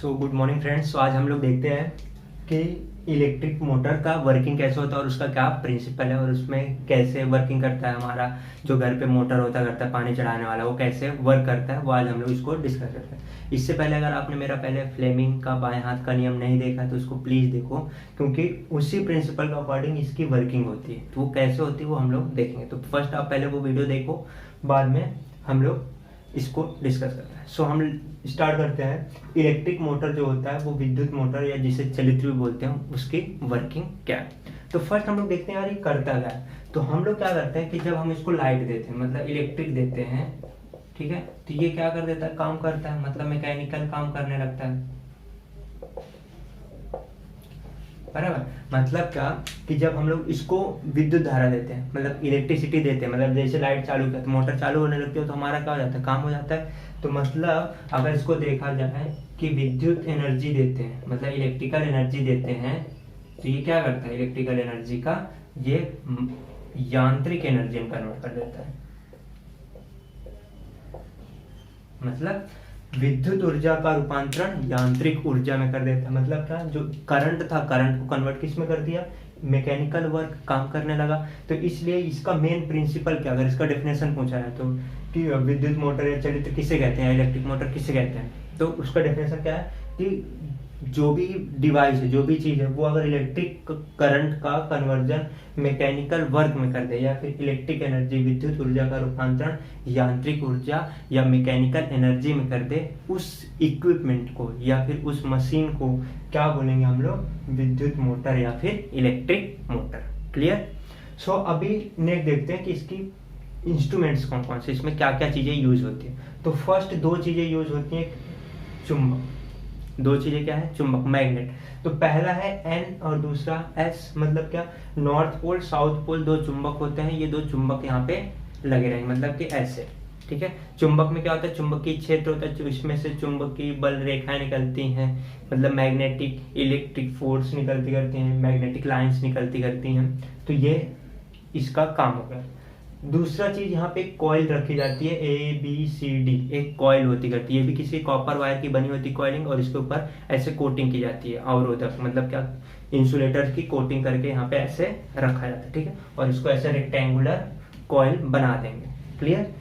So good morning friends. तो आज हम लोग देखते हैं कि इलेक्ट्रिक मोटर का वर्किंग कैसे होता है और उसका क्या प्रिंसिपल है और उसमें कैसे वर्किंग करता है। हमारा जो घर पे मोटर होता करता है पानी चढ़ाने वाला, वो कैसे वर्क करता है, वो आज हम लोग इसको डिस्कस करते हैं। इससे पहले अगर आपने मेरा पहले फ्लेमिंग का बाएं हाथ का नियम नहीं देखा तो उसको प्लीज़ देखो, क्योंकि उसी प्रिंसिपल के अकॉर्डिंग इसकी वर्किंग होती है। तो वो कैसे होती है वो हम लोग देखेंगे। तो फर्स्ट आप पहले वो वीडियो देखो, बाद में हम लोग इसको डिस्कस करते हैं। सो हम स्टार्ट करते हैं। इलेक्ट्रिक मोटर जो होता है वो विद्युत मोटर या जिसे चलित भी बोलते हैं, उसकी वर्किंग क्या है। तो फर्स्ट हम लोग देखते हैं यार ये करता क्या है। तो हम लोग क्या करते हैं कि जब हम इसको लाइट देते हैं, मतलब इलेक्ट्रिक देते हैं, ठीक है, तो ये क्या कर देता है, काम करता है, मतलब मैकेनिकल काम करने लगता है। बराबर, मतलब क्या कि जब हम लोग इसको विद्युत धारा देते हैं, मतलब इलेक्ट्रिसिटी देते हैं, मतलब जैसे लाइट चालू किया तो मोटर चालू होने लगती है, तो हमारा क्या हो जाता है, काम हो जाता है। तो मतलब अगर इसको देखा जाए कि विद्युत एनर्जी देते हैं, मतलब इलेक्ट्रिकल एनर्जी देते हैं, तो ये क्या करता है, इलेक्ट्रिकल एनर्जी का ये यांत्रिक एनर्जी में कन्वर्ट कर देता है। मतलब विद्युत ऊर्जा का रूपांतरण यांत्रिक ऊर्जा में कर देता है। मतलब क्या, जो करंट था, करंट को कन्वर्ट किस में कर दिया, मैकेनिकल वर्क, काम करने लगा। तो इसलिए इसका मेन प्रिंसिपल क्या, अगर इसका डेफिनेशन पूछा है तो कि विद्युत मोटर या चलित किसे कहते हैं, इलेक्ट्रिक मोटर किसे कहते हैं, तो उसका डेफिनेशन क्या है कि जो भी डिवाइस है, जो भी चीज है, वो अगर इलेक्ट्रिक करंट का कन्वर्जन मैकेनिकल वर्क में कर दे, या फिर इलेक्ट्रिक एनर्जी विद्युत ऊर्जा का रूपांतरण यांत्रिक ऊर्जा या मैकेनिकल एनर्जी में कर दे, उस इक्विपमेंट को या फिर उस मशीन को क्या बोलेंगे हम लोग, विद्युत मोटर या फिर इलेक्ट्रिक मोटर। क्लियर। सो अभी नेक्स्ट देखते हैं कि इसकी इंस्ट्रूमेंट्स कौन कौन से, इसमें क्या क्या चीजें यूज होती है। तो फर्स्ट दो चीजें यूज होती हैं, चुंबक। दो चीजें क्या है, चुंबक, मैग्नेट। तो पहला है एन और दूसरा एस। मतलब क्या, नॉर्थ पोल साउथ पोल दो चुंबक होते हैं, ये दो चुंबक यहाँ पे लगे रहेंगे, मतलब कि ऐसे। ठीक है, चुंबक में क्या होता है, चुंबकीय क्षेत्र होता है, इसमें से चुंबकीय बल रेखाएं निकलती हैं, मतलब मैग्नेटिक इलेक्ट्रिक फोर्स निकलती करती हैं, मैग्नेटिक लाइंस निकलती करती हैं। तो ये इसका काम हो गया। दूसरा चीज यहाँ पे कॉइल रखी जाती है, ए बी सी डी, एक कॉइल होती करती है, ये भी किसी कॉपर वायर की बनी होती कॉइलिंग, और इसके ऊपर ऐसे कोटिंग की जाती है, अवरोधक, मतलब क्या, इंसुलेटर की कोटिंग करके यहाँ पे ऐसे रखा जाता है। ठीक है, और इसको ऐसे रेक्टेंगुलर कॉइल बना देंगे। क्लियर।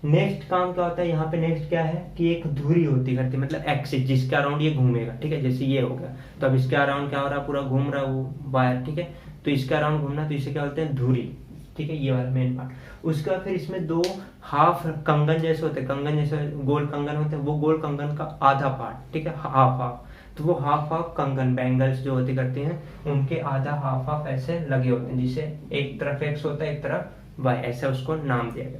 नेक्स्ट काम क्या होता है यहाँ पे, नेक्स्ट क्या है कि एक धुरी होती करती है, मतलब एक्सिस, जिसके अराउंड ये घूमेगा। ठीक है, जैसे ये हो गया, तो अब इसके अराउंड क्या हो रहा है, पूरा घूम रहा है वो वायर। ठीक है, तो इसके अराउंड घूमना, तो इसे क्या बोलते हैं, धुरी। ठीक है, ये वाला मेन पार्ट। उसके बाद फिर इसमें दो हाफ कंगन जैसे होते हैं, कंगन जैसे गोल कंगन होते हैं, वो गोल कंगन का आधा पार्ट, ठीक है, हाफ हाफ, तो वो हाफ हाफ कंगन, बैंगल्स जो होती करती हैं, उनके आधा हाफ हाफ ऐसे लगे होते हैं, जिसे एक तरफ एक्स होता है एक तरफ वाई, ऐसा उसको नाम दिया गया।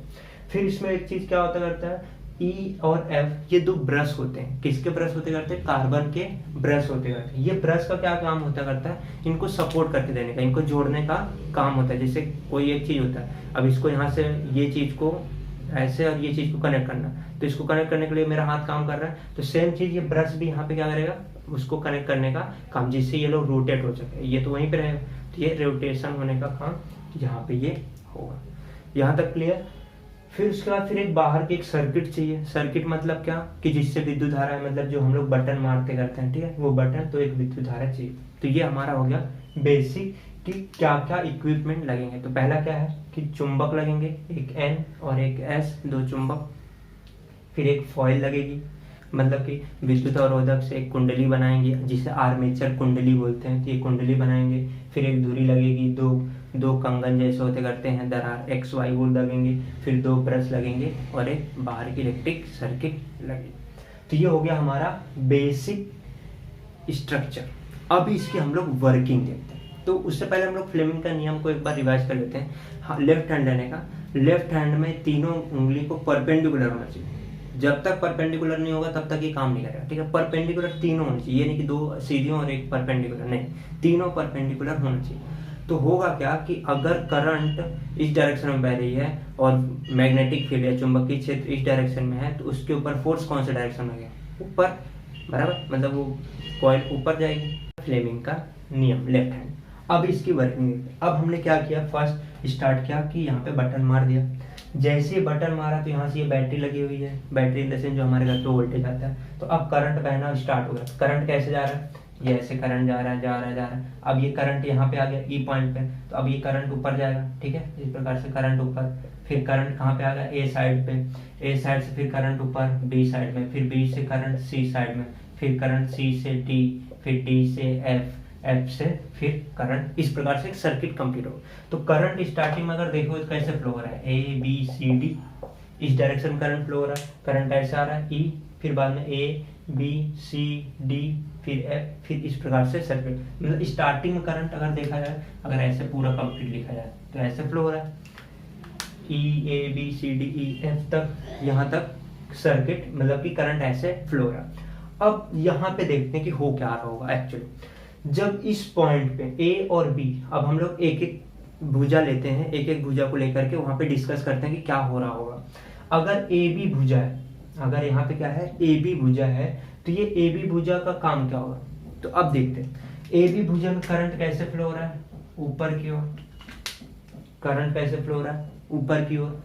फिर इसमें एक चीज क्या होता करता है, ई और एफ, ये दो ब्रश होते हैं, किसके ब्रश होते करते हैं, कार्बन के ब्रश होते करते हैं। ये ब्रश का क्या काम होता करता है, इनको सपोर्ट करके देने का, इनको जोड़ने का काम होता है। जैसे कोई एक चीज होता है, अब इसको यहाँ से ये चीज को ऐसे और ये चीज को कनेक्ट करना, तो इसको कनेक्ट करने के लिए मेरा हाथ काम कर रहा है, तो सेम चीज ये ब्रश भी यहाँ पे क्या करेगा, उसको कनेक्ट करने का काम, जिससे ये लोग रोटेट हो सके। ये तो वहीं पे रहेगा, तो ये रोटेशन होने का काम यहाँ पे ये होगा। यहाँ तक क्लियर। फिर उसके बाद फिर एक बाहर की एक सर्किट चाहिए। सर्किट मतलब क्या, कि जिससे विद्युत धारा है, मतलब जो हम लोग बटन मारते करते हैं, ठीक है, वो बटन, तो एक विद्युत धारा चाहिए। तो ये हमारा हो गया बेसिक कि क्या क्या इक्विपमेंट लगेंगे। तो पहला क्या है कि चुंबक लगेंगे, एक एन और एक एस, दो चुंबक। फिर एक फॉइल लगेगी, मतलब कि विद्युत अवरोधक से एक कुंडली बनाएंगे, जिसे आर्मेचर कुंडली बोलते हैं, तो ये कुंडली बनाएंगे। फिर एक धुरी लगेगी, दो कंगन जैसे होते करते हैं, दरार एक्स वाई बोल लगेंगे। फिर दो ब्रश लगेंगे और एक बाहर की इलेक्ट्रिक सर्किट लगेगी। तो ये हो गया हमारा बेसिक स्ट्रक्चर। अब इसकी हम लोग वर्किंग देखते हैं। तो उससे पहले हम लोग फ्लेमिंग का नियम को एक बार रिवाइज कर लेते हैं। हाँ, लेफ्ट हैंड लेने का, लेफ्ट हैंड में तीनों उंगली को परपेंडिकुलर होना चाहिए। जब तक परपेंडिकुलर नहीं होगा तब तक ये काम नहीं करेगा। ठीक है, परपेंडिकुलर तीनों होनी चाहिए, ये नहीं कि दो सीधियों और एक परपेंडिकुलर, नहीं, तीनों परपेंडिकुलर होना चाहिए। तो होगा क्या कि अगर करंट इस डायरेक्शन में बह रही है और मैग्नेटिक फील्ड या चुंबकीय क्षेत्र इस डायरेक्शन में है, तो उसके ऊपर फोर्स कौन से डायरेक्शन में गया, ऊपर। बराबर, मतलब वो कॉइल ऊपर जाएगी। फ्लेमिंग का नियम, लेफ्ट हैंड। अब इसकी वर्किंग, अब हमने क्या किया, फर्स्ट स्टार्ट किया कि यहाँ पे बटन मार दिया, जैसे बटन मारा तो यहाँ से ये बैटरी लगी हुई है, बैटरी इन द सेंस जो हमारे घर पे वोल्टेज आता है, तो अब करंट बहना स्टार्ट हो गया। करंट कैसे जा रहा है, ये ऐसे करंट जा रहा है जा रहा है जा रहा है। अब ये करंट यहाँ पे आ गया ई पॉइंट पे, तो अब ये करंट ऊपर जाएगा, ठीक है, इस प्रकार से करंट ऊपर। फिर करंट कहाँ पे आ गया, ए साइड पे, ए साइड से फिर करंट ऊपर बी साइड में, फिर बी से करंट सी साइड में, फिर करंट सी से डी, फिर डी से एफ, एफ से फिर करंट, इस प्रकार से सर्किट कंप्लीट हो। तो करंट स्टार्टिंग में अगर देखो तो कैसे फ्लो हो रहा है, ए बी सी डी, इस डायरेक्शन में करंट फ्लो हो रहा है, करंट ऐसे आ रहा है ई, फिर बाद में ए बी सी डी, फिर एफ, फिर इस प्रकार से सर्किट, मतलब स्टार्टिंग में करंट अगर देखा जाए, अगर ऐसे पूरा कंप्लीट लिखा जाए तो ऐसे फ्लो हो रहा है, E A B C D E F तक, यहाँ तक सर्किट मतलब कि करंट ऐसे फ्लो हो रहा है। अब यहाँ पे देखते हैं कि हो क्या रहा होगा एक्चुअली। जब इस पॉइंट पे ए और बी, अब हम लोग एक एक भुजा लेते हैं, एक एक भुजा को लेकर के वहां पे डिस्कस करते हैं कि क्या हो रहा होगा। अगर ए बी भुजा है, अगर यहाँ पे क्या है ए बी भुजा है, तो ये ए बी भुजा का काम क्या होगा, तो अब देखते हैं ए बी भुजा में करंट कैसे फ्लो हो रहा है, ऊपर की ओर। करंट कैसे फ्लो हो रहा है, ऊपर की ओर।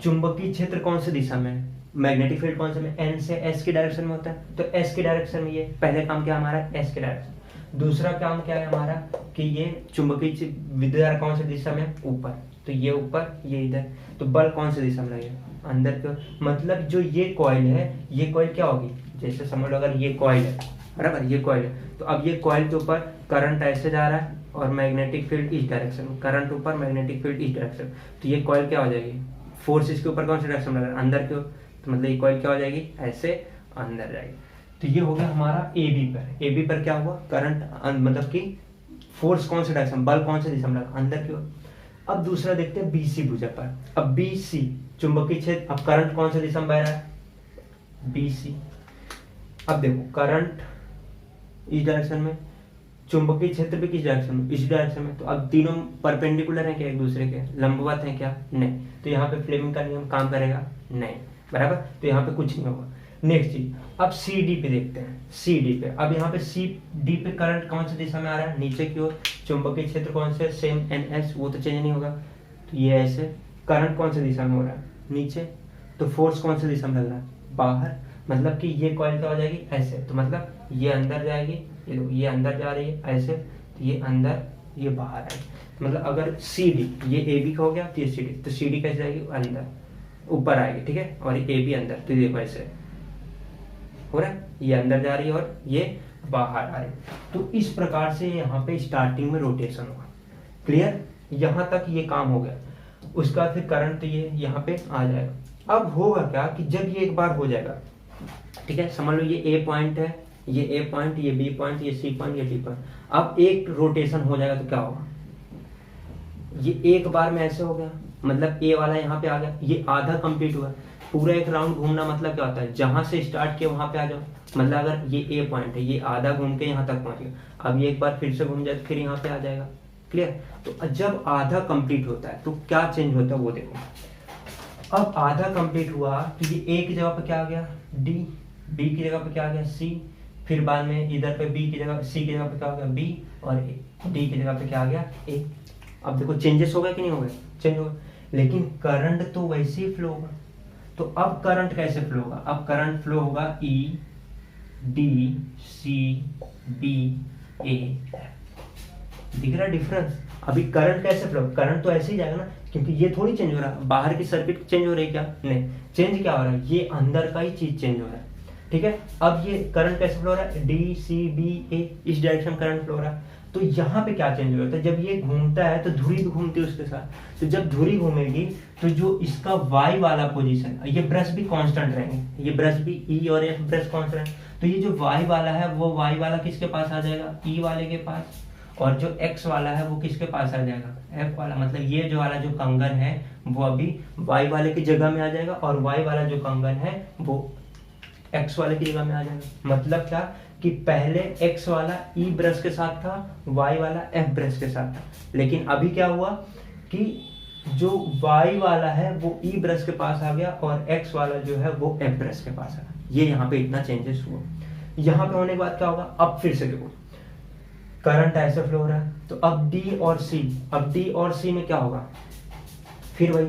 चुंबकीय क्षेत्र कौन सी दिशा में है, मैग्नेटिक फील्ड कौन से में, एन से एस की डायरेक्शन में होता है, तो एस की डायरेक्शन में ये पहले काम क्या हमारा एस की डायरेक्शन। दूसरा काम क्या है हमारा कि ये चुंबकीय विद्युत धारा कौन सी दिशा में, ऊपर, तो ये ऊपर ये इधर, तो बल कौन सी दिशा में लगेगा, अंदर की ओर। मतलब जो ये कॉइल है, ये कॉइल क्या होगी, जैसे समझ लो अगर ये कॉइल है, बराबर, ये कॉइल है, तो अब ये कॉइल के ऊपर करंट ऐसे जा रहा है और मैग्नेटिक फील्ड इस डायरेक्शन में, करंट ऊपर मैग्नेटिक फील्ड इस डायरेक्शन, तो ये कॉइल क्या हो जाएगी, फोर्स इसके ऊपर कौन सी डायरेक्शन में लग रहा है, अंदर की ओर, तो मतलब ये कॉइल क्या हो जाएगी, ऐसे अंदर जाएगी। तो ये हो गया हमारा ए बी पर। ए बी पर क्या हुआ, करंट मतलब कि फोर्स कौन से डायरेक्शन, बल कौन से दिशा में लगा, अंदर की ओर। अब दूसरा देखते हैं बी सी भुजा पर। अब बी सी चुंबकीय क्षेत्र, अब करंट कौन से दिशा में बह रहा है, बी सी। अब देखो करंट इस डायरेक्शन में, चुंबकीय क्षेत्र भी किस डायरेक्शन में, इस डायरेक्शन में, तो अब तीनों परपेंडिकुलर हैं क्या एक दूसरे के, लंबवत हैं क्या, नहीं, तो यहाँ पे फ्लेमिंग का नियम काम करेगा नहीं, बराबर, तो यहाँ पे कुछ नहीं होगा। नेक्स्ट चीज, अब सी डी पे देखते हैं, सी डी पे, अब यहाँ पे सी डी पे करंट कौन सी दिशा में आ रहा है, नीचे की ओर। चुंबकीय क्षेत्र कौन से, सेम एन एस, वो तो चेंज नहीं होगा, तो ये ऐसे। करंट कौन सी दिशा में हो रहा है, नीचे, तो फोर्स कौन सी दिशा में लग रहा है, बाहर, मतलब कि ये कॉइल क्या हो जाएगी ऐसे, तो मतलब ये अंदर जाएगी, ये अंदर जा रही है ऐसे, तो ये अंदर ये बाहर आएगी। मतलब अगर सी डी, ये ए बी का हो गया, तो ये सी डी, तो सी डी कैसे जाएगी, अंदर ऊपर आएगी, ठीक है, और ये ए बी अंदर, तो देखो ऐसे हो रहा है, ये अंदर जा रही है और ये बाहर आ रही है। तो इस प्रकार से यहाँ पे स्टार्टिंग में रोटेशन होगा। क्लियर, यहाँ तक ये काम हो गया। उसका फिर करंट ये यहाँ पे आ जाएगा। अब होगा क्या कि जब ये एक बार हो जाएगा, ठीक है, समझ लो ये ए पॉइंट है, ये ए पॉइंट, ये बी पॉइंट, ये सी पॉइंट, ये डी पॉइंट। अब एक रोटेशन हो जाएगा तो क्या होगा, ये एक बार में ऐसे हो गया, मतलब ए वाला यहाँ पे आ गया, ये आधा कंप्लीट हुआ। पूरा एक राउंड घूमना मतलब क्या होता है, जहां से स्टार्ट किया वहां पे आ जाओ। मतलब अगर ये ए पॉइंट है, ये आधा घूम के यहाँ तक पहुंच गया, अब ये एक बार फिर से घूम जाए तो फिर यहाँ पे आ जाएगा। क्लियर, तो जब आधा कंप्लीट होता है तो क्या चेंज होता है वो देखो। अब आधा कंप्लीट हुआ तो ये ए की जगह पे क्या आ गया, डी, बी की जगह पे क्या आ गया, सी, फिर बाद में इधर पे बी की जगह, सी की जगह पे क्या हो गया, बी, और डी की जगह पे क्या आ गया, ए। अब देखो चेंजेस हो गए कि नहीं हो गए, चेंज हो गए, लेकिन करंट तो वैसे ही फ्लो होगा। तो अब करंट कैसे फ्लो होगा, अब करंट फ्लो होगा ई डी सी बी ए, दिख रहा डिफरेंस। अभी करंट कैसे फ्लो, करंट तो ऐसे ही जाएगा ना, क्योंकि ये थोड़ी चेंज हो रहा है, बाहर की सर्किट चेंज हो रही है क्या, नहीं, चेंज क्या हो रहा है, ये अंदर का ही चीज चेंज हो रहा है। ठीक है, अब ये करंट कैसे फ्लो हो रहा है, डी सी बी ए, इस डायरेक्शन करंट फ्लो हो रहा है। तो यहाँ पे क्या चेंज होता है, जब ये घूमता है तो धुरी भी घूमती है उसके साथ। तो जब धुरी घूमेगी तो जो इसका वाई वाला पोजीशन, ये ब्रश भी कांस्टेंट रहेंगे, ये ब्रश भी ई और एफ ब्रश कांस्टेंट, तो ये जो वाई वाला है वो वाई वाला किसके पास आ जाएगा, ई वाले के पास, और जो एक्स वाला है वो किसके पास आ जाएगा, एफ वाला। मतलब ये जो वाला जो कंगन है वो अभी वाई वाले की जगह में आ जाएगा, और वाई वाला जो कंगन है वो एक्स वाले की जगह में आ जाएगा। मतलब क्या कि पहले x वाला E ब्रश के साथ था, y वाला F ब्रश के साथ था, लेकिन अभी क्या हुआ कि जो y वाला है वो E ब्रश के पास आ गया और x वाला जो है वो F ब्रश के पास आ गया। ये यहाँ पे इतना चेंजेस हुआ। यहाँ पे होने के बाद क्या होगा, अब फिर से देखो करंट ऐसे फ्लो हो रहा है, तो अब D और C, अब D और C में क्या होगा, फिर वही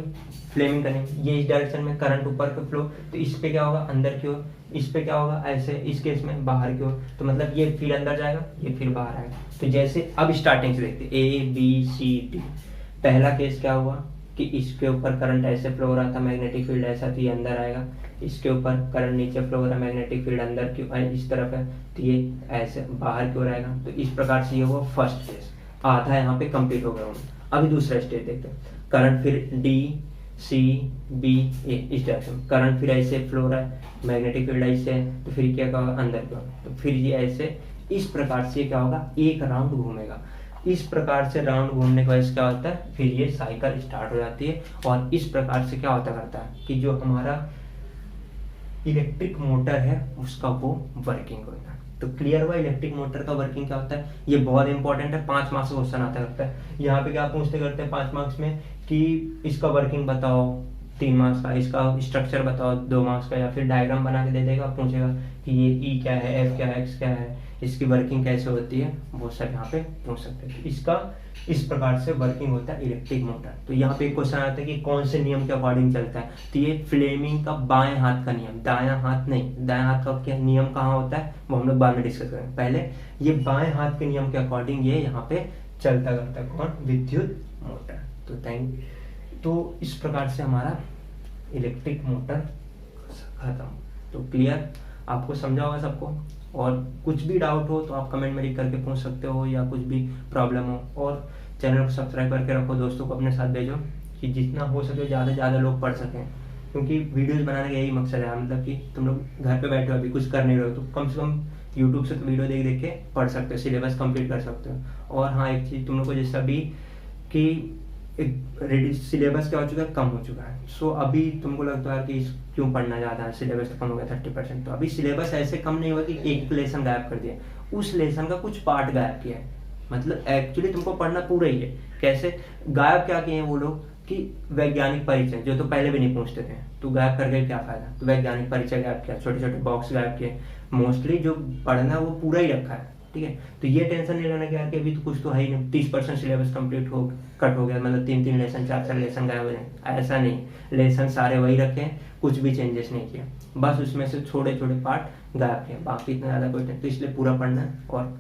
फ्लेमिंग का नियम, ये इस डायरेक्शन में करंट ऊपर का फ्लो, तो इस पे क्या होगा अंदर की ओर, इस पे क्या होगा ऐसे, इस केस में बाहर की ओर, तो मतलब ये फिर अंदर जाएगा, ये फिर बाहर आएगा। तो जैसे अब स्टार्टिंग से देखते ABCD। पहला केस क्या हुआ कि इसके ऊपर करंट ऐसे फ्लो हो रहा था, मैग्नेटिक फील्ड ऐसा, तो ये अंदर आएगा। इसके ऊपर करंट नीचे फ्लो हो रहा है, मैग्नेटिक फील्ड अंदर की इस तरफ है, तो ये ऐसे बाहर की ओर आएगा। तो इस प्रकार से ये हुआ फर्स्ट केस, आधा यहाँ पे कंप्लीट हो गया। अभी दूसरा स्टेज देखते हैं। करंट फिर DCBA इस डायरेक्शन, करंट फिर ऐसे फ्लो हो रहा है, मैग्नेटिक फील्ड ऐसे है, तो फिर क्या होगा अंदर की ओर, तो फिर ये ऐसे इस प्रकार से क्या होगा एक राउंड घूमेगा। इस प्रकार से राउंड घूमने की वजह से क्या होता है, फिर ये साइकिल स्टार्ट हो जाती है। और इस प्रकार से क्या होता करता है कि जो हमारा इलेक्ट्रिक मोटर है उसका वो वर्किंग होता है। तो क्लियर हुआ इलेक्ट्रिक मोटर का वर्किंग क्या होता है। ये बहुत इंपॉर्टेंट है, 5 मार्क्स का क्वेश्चन आता करता है। यहाँ पे क्या पूछते करते हैं 5 मार्क्स में कि इसका वर्किंग बताओ 3 मार्क्स का, इसका स्ट्रक्चर बताओ 2 मार्क्स का, या फिर डायग्राम बना के दे देगा, पूछेगा कि ये ई क्या है, एफ क्या है, एक्स क्या है, इसकी वर्किंग कैसे होती है, वो सब यहाँ पे पूछ सकते हैं। इसका इस प्रकार से वर्किंग होता है इलेक्ट्रिक मोटर। तो यहाँ पे एक क्वेश्चन आता है कि कौन से नियम के अकॉर्डिंग चलता है, तो ये फ्लेमिंग का बाएं हाथ का नियम, दायां हाथ नहीं, दायां हाथ का क्या नियम कहाँ होता है वो हम लोग बाद में डिस्कस करेंगे। पहले ये बाएं हाथ के नियम के अकॉर्डिंग ये यहाँ पे चलता करता है, कौन, विद्युत मोटर। तो इस प्रकार से हमारा इलेक्ट्रिक मोटर खत्म। तो क्लियर, आपको समझा होगा सबको। और कुछ भी डाउट हो तो आप कमेंट में लिख करके पूछ सकते हो, या कुछ भी प्रॉब्लम हो। और चैनल को सब्सक्राइब करके रखो, दोस्तों को अपने साथ भेजो कि जितना हो सके ज़्यादा से ज़्यादा लोग पढ़ सकें। क्योंकि वीडियोस बनाने का यही मकसद है, मतलब कि तुम लोग घर पे बैठे हो अभी कुछ कर नहीं रहे हो, तो कम से कम यूट्यूब से तो वीडियो देख देख के पढ़ सकते हो, सिलेबस कंप्लीट कर सकते हो। और हाँ, एक चीज़ तुम लोग को जैसा भी कि एक रेडी सिलेबस क्या हो चुका है, कम हो चुका है। सो अभी तुमको लगता है कि क्यों पढ़ना ज़्यादा है, सिलेबस तो कम हो गया 30%। तो अभी सिलेबस ऐसे कम नहीं हुआ कि एक लेसन गायब कर दिया, उस लेसन का कुछ पार्ट गायब किया है। मतलब एक्चुअली तुमको पढ़ना पूरा ही है। कैसे गायब क्या किए हैं वो लोग कि वैज्ञानिक परिचय जो तो पहले भी नहीं पूछते थे, तो गायब करके क्या फायदा। तो वैज्ञानिक परिचय गायब किया, छोटे छोटे बॉक्स गायब किए। मोस्टली जो पढ़ना है वो पूरा ही रखा है, ठीक है। तो ये टेंशन नहीं लेना कि यार कि अभी तो कुछ तो है ही नहीं, 30% सिलेबस कंप्लीट हो कट हो गया, मतलब 3-3 लेसन 4-4 लेसन गायब हो जाए, ऐसा नहीं। लेसन सारे वही रखे हैं, कुछ भी चेंजेस नहीं किया, बस उसमें से छोटे छोटे पार्ट गायब किए, बाकी इतना ज़्यादा कोई नहीं। तो इसलिए पूरा पढ़ना है और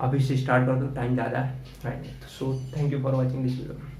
अभी से स्टार्ट कर दो, टाइम ज़्यादा है। So thank you for watching this video.